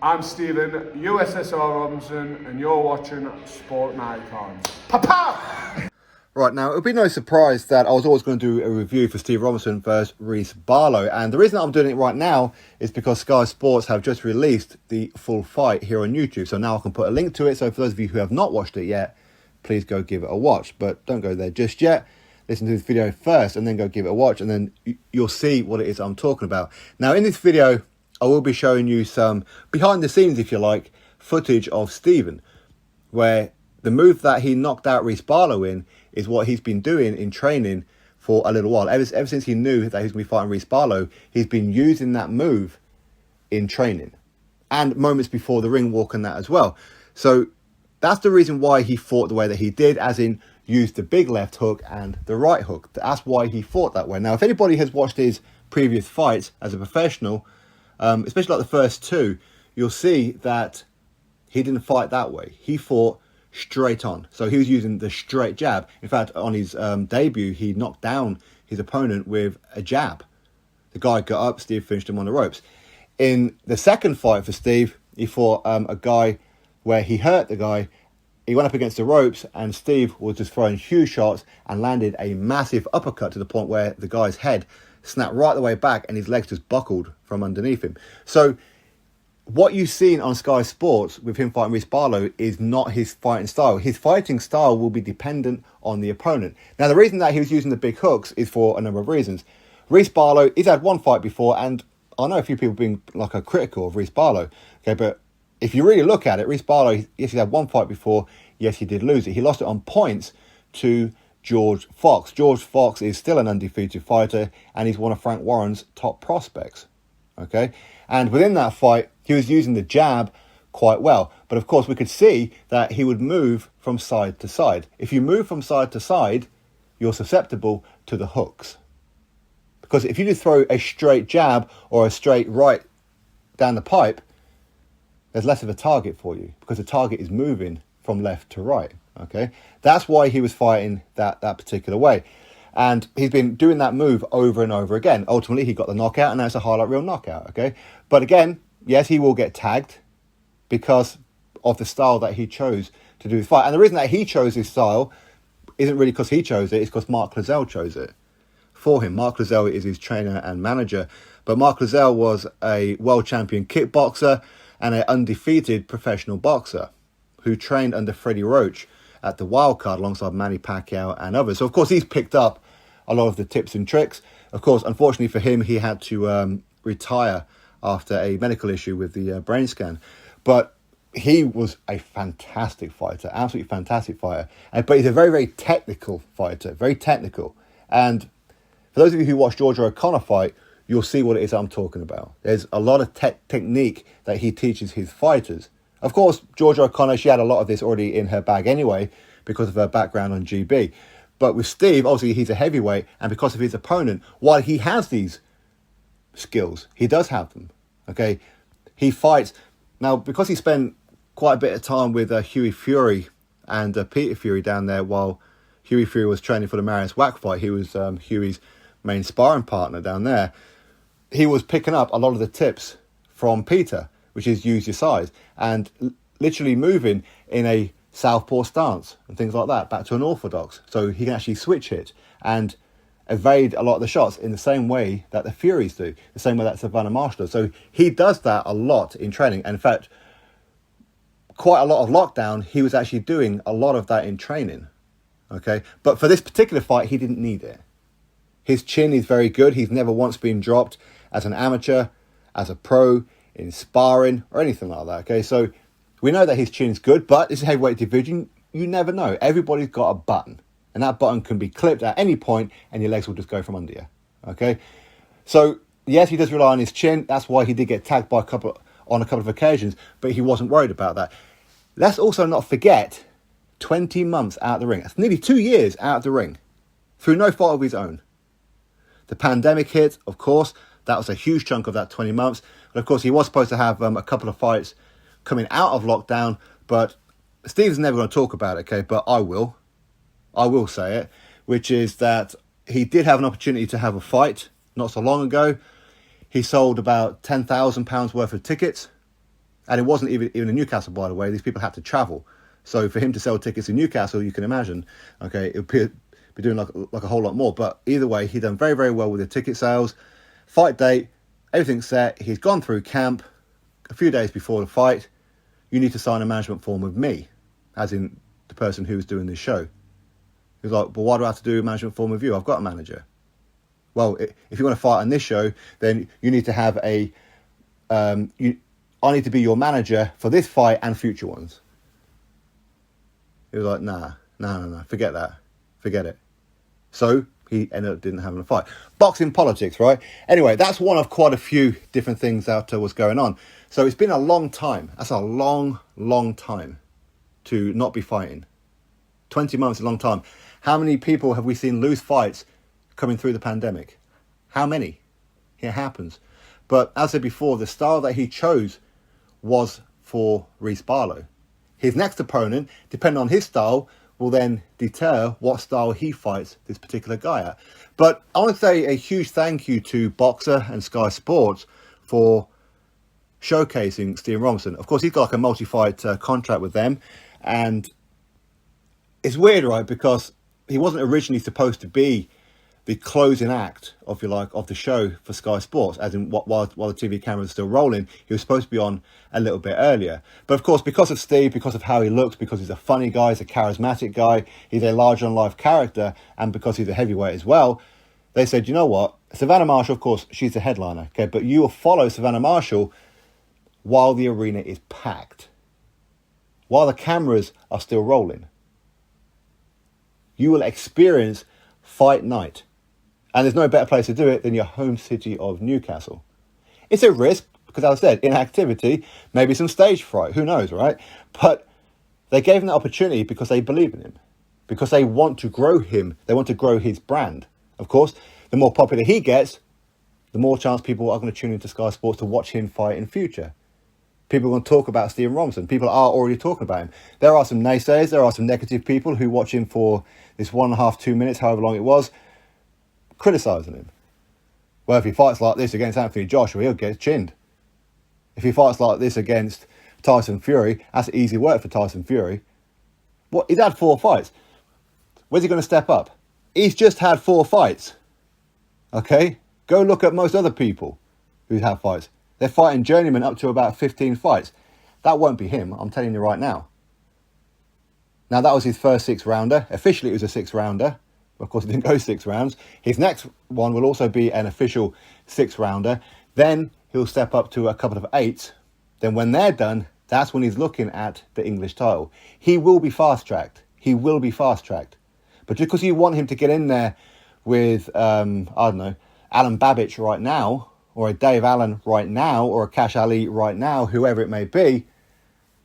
I'm Stephen, USSR Robinson, and you're watching Sport Icons. Papa! Right, now, it would be no surprise that I was always going to do a review for Steve Robinson versus Reece Barlow. And the reason I'm doing it right now is because Sky Sports have just released the full fight here on YouTube. So now I can put a link to it. So for those of you who have not watched it yet, please go give it a watch. But don't go there just yet. Listen to this video first and then go give it a watch. And then you'll see what it is I'm talking about. Now, in this video, I will be showing you some behind the scenes, if you like, footage of Stephen, where the move that he knocked out Reece Barlow in is what he's been doing in training for a little while. Ever since he knew that he was going to be fighting Reece Barlow, he's been using that move in training and moments before the ring walk and that as well. So that's the reason why he fought the way that he did, as in used the big left hook and the right hook. That's why he fought that way. Now, if anybody has watched his previous fights as a professional, especially like the first two, you'll see that he didn't fight that way. He fought straight on. So he was using the straight jab. In fact, on his debut, he knocked down his opponent with a jab. The guy got up, Steve finished him on the ropes. In the second fight for Steve, he fought a guy where he hurt the guy. He went up against the ropes and Steve was just throwing huge shots and landed a massive uppercut to the point where the guy's head snapped right the way back and his legs just buckled from underneath him. So what you've seen on Sky Sports with him fighting Reece Barlow is not his fighting style. His fighting style will be dependent on the opponent. Now, the reason that he was using the big hooks is for a number of reasons. Reece Barlow, he's had one fight before, and I know a few people being like a critical of Reece Barlow. Okay, but if you really look at it, Reece Barlow, yes, he had one fight before. Yes, he did lose it. He lost it on points to George Fox. George Fox is still an undefeated fighter, and he's one of Frank Warren's top prospects. Okay, and within that fight, he was using the jab quite well. But of course, we could see that he would move from side to side. If you move from side to side, you're susceptible to the hooks. Because if you just throw a straight jab or a straight right down the pipe, there's less of a target for you because the target is moving from left to right. Okay, that's why he was fighting that particular way. And he's been doing that move over and over again. Ultimately, he got the knockout, and that's a highlight reel knockout, okay? But again, yes, he will get tagged because of the style that he chose to do his fight. And the reason that he chose his style isn't really because he chose it, it's because Mark Lozelle chose it for him. Mark Lozelle is his trainer and manager. But Mark Lozelle was a world champion kickboxer and an undefeated professional boxer who trained under Freddie Roach at the Wild Card alongside Manny Pacquiao and others. So, of course, he's picked up a lot of the tips and tricks. Of course, unfortunately for him, he had to retire after a medical issue with the brain scan. But he was a fantastic fighter, absolutely fantastic fighter. But he's a very, very technical fighter, very technical. And for those of you who watch George O'Connor fight, you'll see what it is I'm talking about. There's a lot of technique that he teaches his fighters. Of course, George O'Connor, she had a lot of this already in her bag anyway because of her background on GB. But with Steve, obviously he's a heavyweight, and because of his opponent, while he has these skills, he does have them, okay? He fights. Now, because he spent quite a bit of time with Hughie Fury and Peter Fury down there while Hughie Fury was training for the Marius Wack fight, he was Hughie's main sparring partner down there, he was picking up a lot of the tips from Peter, which is use your size, and literally moving in a southpaw stance and things like that, back to an orthodox. So he can actually switch hit and evade a lot of the shots in the same way that the Furies do, the same way that Savannah Marshall does. So he does that a lot in training. And in fact, quite a lot of lockdown, he was actually doing a lot of that in training. Okay, but for this particular fight, he didn't need it. His chin is very good. He's never once been dropped as an amateur, as a pro, in sparring or anything like that. Okay, so we know that his chin's good, but this is heavyweight division. You never know. Everybody's got a button, and that button can be clipped at any point, and your legs will just go from under you. Okay, so yes, he does rely on his chin. That's why he did get tagged on a couple of occasions, but he wasn't worried about that. Let's also not forget 20 months out of the ring. That's nearly 2 years out of the ring through no fault of his own. The pandemic hit, of course. That was a huge chunk of that 20 months. But of course, he was supposed to have a couple of fights coming out of lockdown. But Steve's never going to talk about it, okay? But I will. I will say it. Which is that he did have an opportunity to have a fight not so long ago. He sold about £10,000 worth of tickets. And it wasn't even in Newcastle, by the way. These people had to travel. So for him to sell tickets in Newcastle, you can imagine, okay, it would be doing like a whole lot more. But either way, he done very, very well with the ticket sales. Fight date, everything's set. He's gone through camp a few days before the fight. You need to sign a management form with me, as in the person who was doing this show. He was like, well, why do I have to do a management form with you? I've got a manager. Well, if you want to fight on this show, then you need to have I need to be your manager for this fight and future ones. He was like, nah, forget that. Forget it. So he ended up didn't having a fight. Boxing politics, right? Anyway, that's one of quite a few different things that was going on. So it's been a long time. That's a long, long time to not be fighting. 20 months is a long time. How many people have we seen lose fights coming through the pandemic? How many? It happens. But as I said before, the style that he chose was for Reece Barlow. His next opponent, depending on his style, will then deter what style he fights this particular guy at. But I want to say a huge thank you to Boxer and Sky Sports for showcasing Stephen Robinson. Of course, he's got like a multi-fight contract with them. And it's weird, right? Because he wasn't originally supposed to be the closing act, if you like, of the show for Sky Sports, as in while the TV camera was still rolling. He was supposed to be on a little bit earlier. But of course, because of Steve, because of how he looks, because he's a funny guy, he's a charismatic guy, he's a larger-than-life character, and because he's a heavyweight as well, they said, you know what, Savannah Marshall, of course, she's the headliner, okay, but you will follow Savannah Marshall while the arena is packed, while the cameras are still rolling. You will experience fight night. And there's no better place to do it than your home city of Newcastle. It's a risk, because as I said, inactivity, maybe some stage fright, who knows, right? But they gave him the opportunity because they believe in him, because they want to grow him, they want to grow his brand. Of course, the more popular he gets, the more chance people are going to tune into Sky Sports to watch him fight in future. People are going to talk about Stephen Robinson. People are already talking about him. There are some naysayers, there are some negative people who watch him for this 1.5, 2 minutes, however long it was, criticising him. Well, if he fights like this against Anthony Joshua, he'll get chinned. If he fights like this against Tyson Fury, that's easy work for Tyson Fury. What? He's had 4 fights. Where's he going to step up? He's just had 4 fights. Okay? Go look at most other people who have fights. They're fighting journeymen up to about 15 fights. That won't be him, I'm telling you right now. Now, that was his first 6-rounder. Officially, it was a 6-rounder. Of course, it didn't go 6 rounds. His next one will also be an official 6-rounder. Then he'll step up to a couple of 8s. Then when they're done, that's when he's looking at the English title. He will be fast-tracked. He will be fast-tracked. But just because you want him to get in there with, I don't know, Alan Babich right now, or a Dave Allen right now, or a Cash Ali right now, whoever it may be,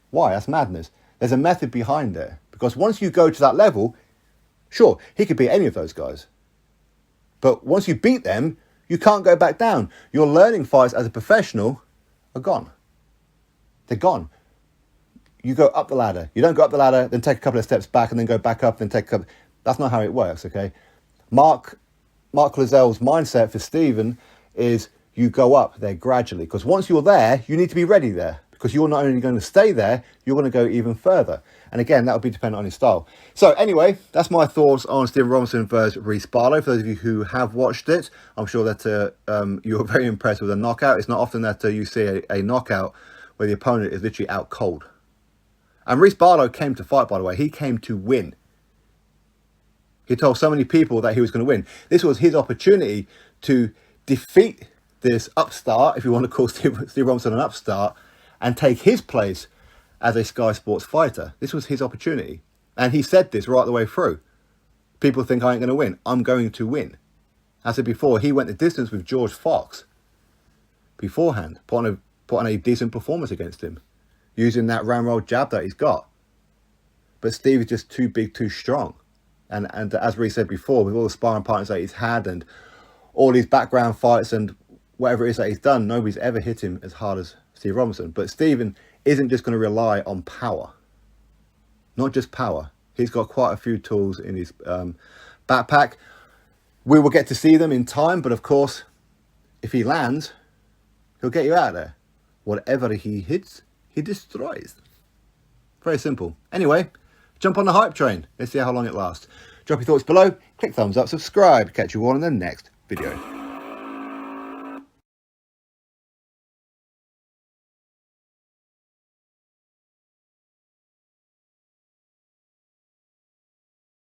why? That's madness. There's a method behind it. Because once you go to that level, sure, he could beat any of those guys. But once you beat them, you can't go back down. Your learning fights as a professional are gone. They're gone. You go up the ladder. You don't go up the ladder, then take a couple of steps back, and then go back up, then take a couple... That's not how it works, okay? Mark Lazelle's mindset for Stephen is you go up there gradually. Because once you're there, you need to be ready there. Because you're not only going to stay there, you're going to go even further. And again, that will be dependent on his style. So anyway, that's my thoughts on Stephen Robinson versus Reece Barlow. For those of you who have watched it, I'm sure that you're very impressed with a knockout. It's not often that you see a knockout where the opponent is literally out cold. And Reece Barlow came to fight, by the way. He came to win. He told so many people that he was going to win. This was his opportunity to defeat this upstart, if you want to call Steve Robinson an upstart, and take his place as a Sky Sports fighter. This was his opportunity. And he said this right the way through. People think I ain't going to win. I'm going to win. As I said before, he went the distance with George Fox beforehand, put on a decent performance against him, using that ramrod jab that he's got. But Steve is just too big, too strong. And as Reece said before, with all the sparring partners that he's had and all these background fights and whatever it is that he's done, nobody's ever hit him as hard as Steve Robinson. But Stephen isn't just going to rely on power. Not just power. He's got quite a few tools in his backpack. We will get to see them in time, but of course, if he lands, he'll get you out of there. Whatever he hits, he destroys. Very simple. Anyway, jump on the hype train. Let's see how long it lasts. Drop your thoughts below, click thumbs up, subscribe. Catch you all in the next video.